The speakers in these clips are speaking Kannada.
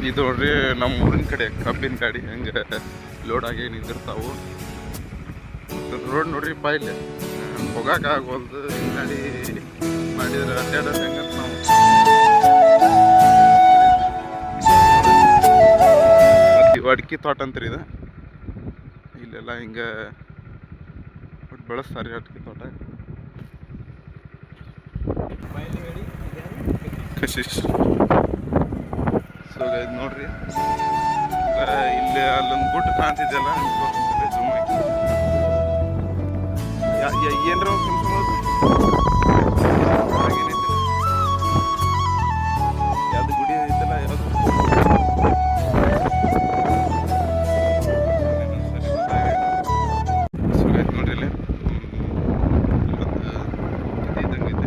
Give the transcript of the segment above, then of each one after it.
ಇದು ನೋಡ್ರಿ ನಮ್ಮ ಊರಿನ ಕಡೆ ಕಬ್ಬಿನ ಗಾಡಿ ಹೆಂಗೆ ಲೋಡ್ ಆಗಿ ನಿಂತಿರ್ತಾವು. ರೋಡ್ ನೋಡ್ರಿ ಇಲ್ಲಿ ಹೋಗಕ್ಕಾಗೋಲ್ದು ಈ ಗಾಡಿ ಮಾಡಿದ್ರೆ ಅಡ್ಡಾಡೋದು ಹೆಂಗಂತ ನಾವು ಅಡಿಕೆ ತೋಟ ಅಂತೀರಿ ಇದು. ಇಲ್ಲೆಲ್ಲ ಹಿಂಗೆ ಬೆಳೆಸ್ತಾರೆ ಅಡಿಕೆ ತೋಟ. ಕಶಿಶ್ ಸೊ ಇದು ನೋಡ್ರಿ ಇಲ್ಲಿ ಅಲ್ಲೊಂದು ಗುಡ್ಡ ಕಾಣ್ತಿದೆಯಲ್ಲ ಜೂಮ್ ಆಗಿ ಏನರ ಹಾಗೇನೈತಿ ಯಾವ್ದು ಗುಡಿ ಐತಲ್ಲ ಯಾವ್ದು ನೋಡ್ರಿ ಇಲ್ಲಿ ಇದ್ದಂಗೈತೆ.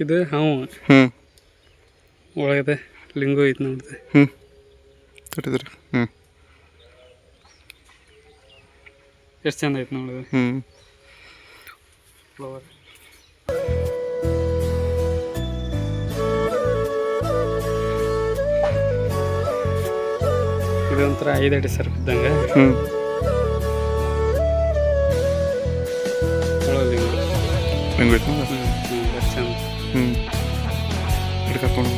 ಇದು ಹಾವು ಒಳಗದೆ ಲಿಂಗು ಐತೆ ನೋಡಿದೆ. ತಡಿದ್ರಿ ಎಷ್ಟು ಚಂದ ಐತೆ ನೋಡಿದೆ ಫ್ಲವರ್. ಇದು ಒಂಥರ 5 ಅಡಿ ಸರ್ಪ್ ಇದ್ದಂಗೆ. ಲಿಂಗು ಐತೆ ಎಷ್ಟು ಚಂದ. ಕರ್ಕೊಂಡು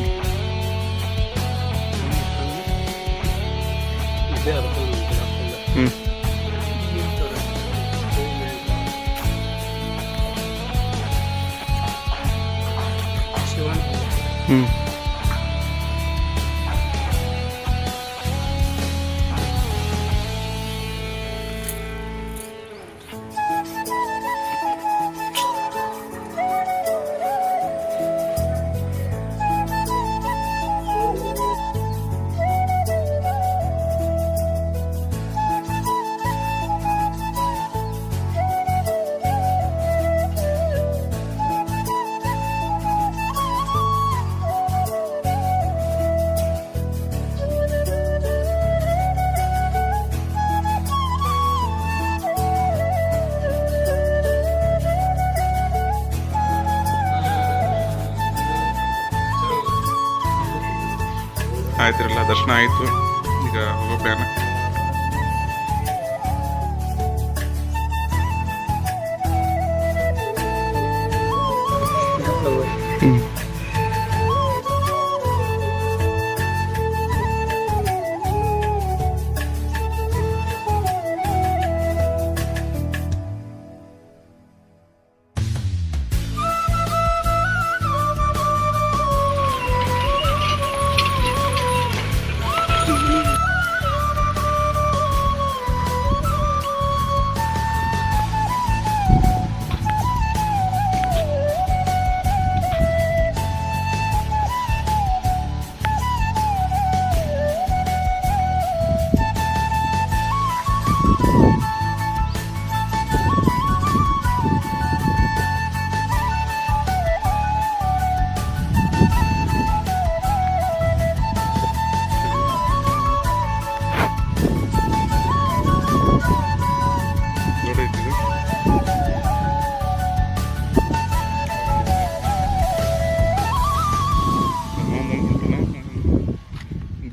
ಆಯ್ತಿರಲ್ಲ ದರ್ಶನ ಆಯಿತು. ಈಗ ಹೋಗೋ ಪ್ಲ್ಯಾನ್.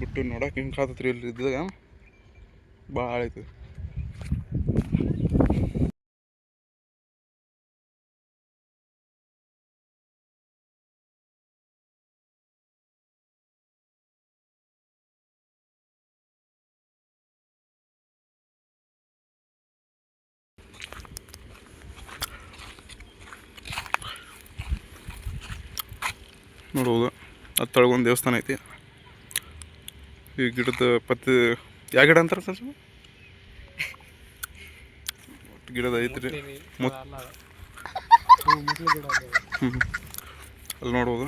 ಬಿಟ್ಟು ನೋಡಕ್ಕೆ ಹಿಂಗೆ ಕಾತತ್ರಿ ಇಲ್ಲಿ ಇದ್ದಾಗ ಭಾಳ ಐತಿ. ನೋಡ್ಬೋದು. ಅದು ತಳಗೊಂದು ದೇವಸ್ಥಾನ ಐತಿ. ಈ ಗಿಡದ ಪತ್ತಿ ಯಾವ ಗಿಡ ಅಂತಾರೆ ಸರ್? ಗಿಡದ ಐತ್ರಿ ಅಲ್ಲಿ ನೋಡ್ಬೋದು.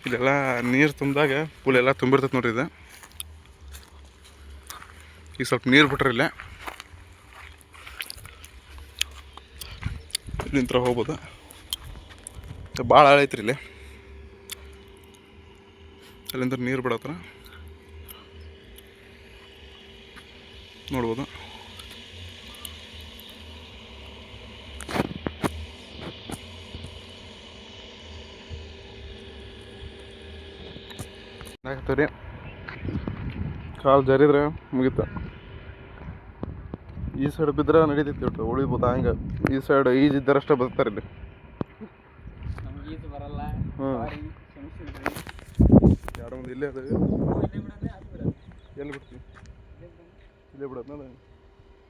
ಇಲ್ಲೆಲ್ಲ ನೀರು ತುಂಬಿದಾಗ ಫುಲ್ ಎಲ್ಲ ತುಂಬಿರ್ತೈತೆ ನೋಡ್ರಿ ಇದು. ಈಗ ಸ್ವಲ್ಪ ನೀರು ಬಿಟ್ರೆ ಇಲ್ಲೇ ಇಲ್ಲಿಂದ ಹೋಗ್ಬೋದು. ಭಾಳ ಆಳ ಐತ್ರಿ ಇಲ್ಲಿ. ಅಲ್ಲಿಂದ ನೀರು ಬಿಡತ್ರ ನೋಡ್ಬೋದು. ಆಗ್ತದೆ ರೀ, ಕಾಲು ಜರಿದ್ರೆ ಮುಗಿತ. ಈ ಸೈಡ್ ಬಿದ್ರೆ ನಡೀತೈತಿ ಒಟ್ಟು ಉಳಿಬೋದು. ಹಂಗೆ ಈ ಸೈಡ್ ಈಜಿದ್ದರಷ್ಟೇ ಬರ್ತಾರೆ ಇಲ್ಲಿ. ಎರಡು ಮಂದಿ ಇಲ್ಲೇ ಅದಾವೆ. ಎಲ್ಲಿ ಬಿಡ್ತೀವಿ? ಇಲ್ಲೇ ಬಿಡೋದು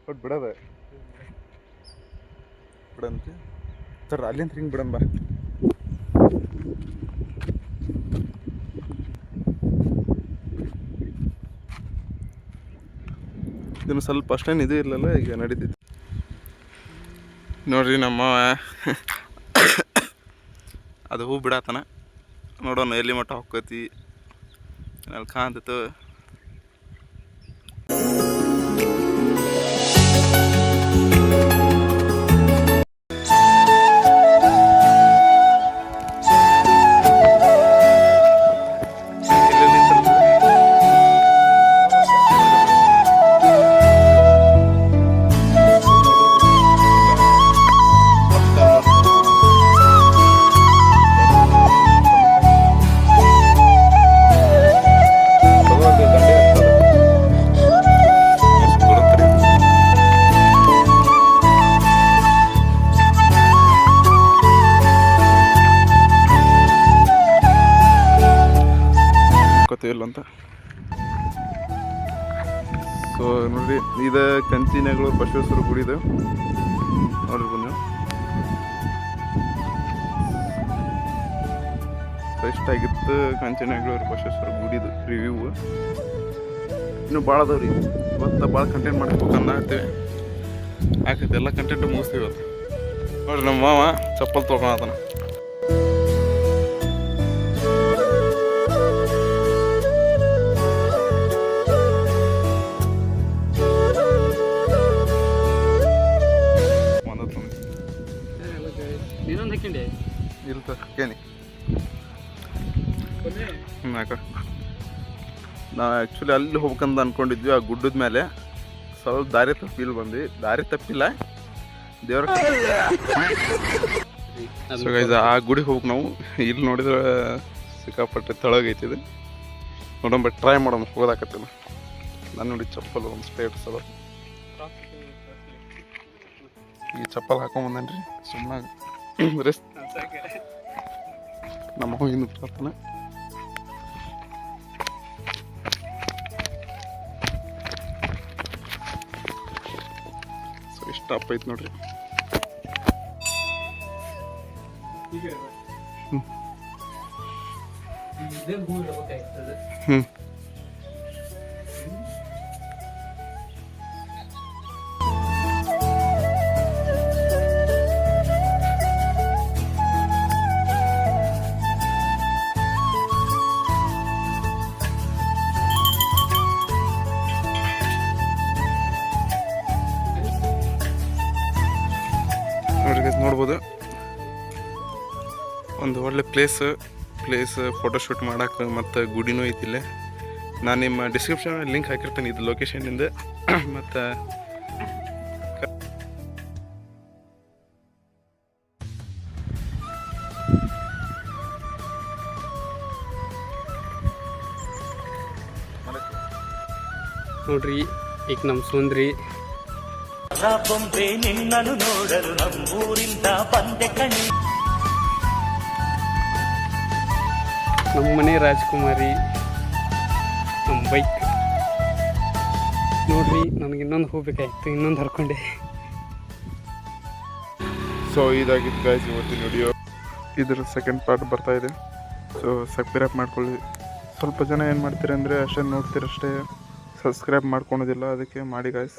ಒಟ್ಟು ಬಿಡೋದ ಬಿಡಂತ ಸರ್. ಅಲ್ಲಿಂದ ಹಿಂಗೆ ಬಿಡೋಣ ಬಾ. ಇದನ್ನು ಸ್ವಲ್ಪ ಅಷ್ಟೇನು ಇದು ಇರಲಿಲ್ಲ, ಈಗ ನಡೀತೈತಿ ನೋಡ್ರಿ. ನಮ್ಮ ಅದು ಹೂ ಬಿಡಾತನ, ನೋಡೋಣ ಎಲ್ಲಿ ಮಟ್ಟ ಹೋಗ್ತೈತಿ. ಅಲ್ಲಿ ಕಾಣ್ತೈತೆ. ಇಲ್ಲ ಅಂತ. ಸೊ ನೋಡ್ರಿ, ಇದು ಕಂಚಿನಗಳೂರು ಬಸವೇಶ್ವರ ಗುಡಿ ಇದೆ ನೋಡ್ರಿ. ಬಂದು ಬೆಸ್ಟ್ ಆಗಿತ್ತು ಕಂಚಿನಗಳೂರು ಬಸವೇಶ್ವರ ಗುಡಿದು ರಿವ್ಯೂ. ಇನ್ನೂ ಭಾಳ ಅದಾವ್ರಿ. ಇವತ್ತು ಭಾಳ ಕಂಟೆಂಟ್ ಮಾಡ್ಬೇಕನ್ನ ಹೇಳ್ತೀವಿ. ಯಾಕೈತೆ ಎಲ್ಲ ಕಂಟೆಂಟ್ ಮುಗಿಸ್ತೀವಿ ಇವತ್ತು. ನೋಡ್ರಿ, ನಮ್ಮ ಮಾವ ಚಪ್ಪಲ್ ತೊಗೊಳತನ. ಇಲ್ಲ ಕೇಳಿ ನಾವು ಆ್ಯಕ್ಚುಲಿ ಅಲ್ಲಿ ಹೋಗ್ಬೇಕಂತ ಅಂದ್ಕೊಂಡಿದ್ವಿ. ಆ ಗುಡ್ಡದ ಮೇಲೆ ಸ್ವಲ್ಪ ದಾರಿ ತಪ್ಪಿಲ್ಲ ಬಂದ್ವಿ. ದಾರಿ ತಪ್ಪಿಲ್ಲ, ದೇವ್ರ. ಸೊ ಗೈಸ್, ಆ ಗುಡಿಗೆ ಹೋಗ್ಬೇಕು ನಾವು. ಇಲ್ಲಿ ನೋಡಿದ್ರೆ ಸಿಕ್ಕಾಪಟ್ಟೆ ತಳಗೈತಿದೆ. ನೋಡೋಣ, ಟ್ರೈ ಮಾಡೋಣ. ಹೋಗೋದಾಕತ್ತಿಲ್ಲ. ನಾನು ನೋಡಿ ಚಪ್ಪಲ್ ಒಂದು ಸ್ಪೇಟ್ಸ್ ಅದ. ಈ ಚಪ್ಪಲ್ ಹಾಕೊಂಬಂದೇನ್ರಿ ಸುಮ್ಮನೆ ರೆಸ್ಟ್. ನಮ್ಮ ಹೋಗಿನ ಪ್ರಾರ್ಥನೆ. ಸೊ ಇಷ್ಟ ಅಪ್ಪ ಐತಿ ನೋಡ್ರಿ. ಹ್ಞೂ ನೋಡ್ಬೋದು. ಒಂದು ಒಳ್ಳೆ ಪ್ಲೇಸ್ ಫೋಟೋಶೂಟ್ ಮಾಡೋಕೆ ಮತ್ತು ಗುಡಿನೂ ಐತಿಲ್ಲ. ನಾನು ನಿಮ್ಮ ಡಿಸ್ಕ್ರಿಪ್ಷನ್ ಲಿಂಕ್ ಹಾಕಿರ್ತೀನಿ ಇದು ಲೊಕೇಶನ್ನಿಂದ. ಮತ್ತು ನೋಡ್ರಿ, ಈಗ ನಮ್ಮ ಸುಂದ್ರಿ ಬೊಂಬೆ ನಿನ್ನನು ನೋಡಲು ನಮ್ಮೂರಿಂದ ಬಂದೆ ಕಣಿ. ನಮ್ಮ ಮನೆ ರಾಜ್ಕುಮಾರಿ, ನಮ್ಮ ಬೈಕ್ ನೋಡ್ರಿ. ನನಗೆ ಇನ್ನೊಂದು ಹೋಗ್ಬೇಕಾಯ್ತು, ಇನ್ನೊಂದು ಹರ್ಕೊಂಡೆ. ಸೊ ಇದಾಗಿತ್ತು ಗಾಯ್ಸ್ ಇವತ್ತಿನ ವಿಡಿಯೋ. ಇದ್ರ ಸೆಕೆಂಡ್ ಪಾರ್ಟ್ ಬರ್ತಾ ಇದೆ. ಸೊ ಸಬ್ಸ್ಕ್ರೈಬ್ ಮಾಡ್ಕೊಳ್ಳಿ. ಸ್ವಲ್ಪ ಜನ ಏನು ಮಾಡ್ತೀರಿ ಅಂದರೆ ಅಷ್ಟೇ ನೋಡ್ತೀರಷ್ಟೇ, ಸಬ್ಸ್ಕ್ರೈಬ್ ಮಾಡ್ಕೊಳೋದಿಲ್ಲ. ಅದಕ್ಕೆ ಮಾಡಿ ಗಾಯ್ಸ್.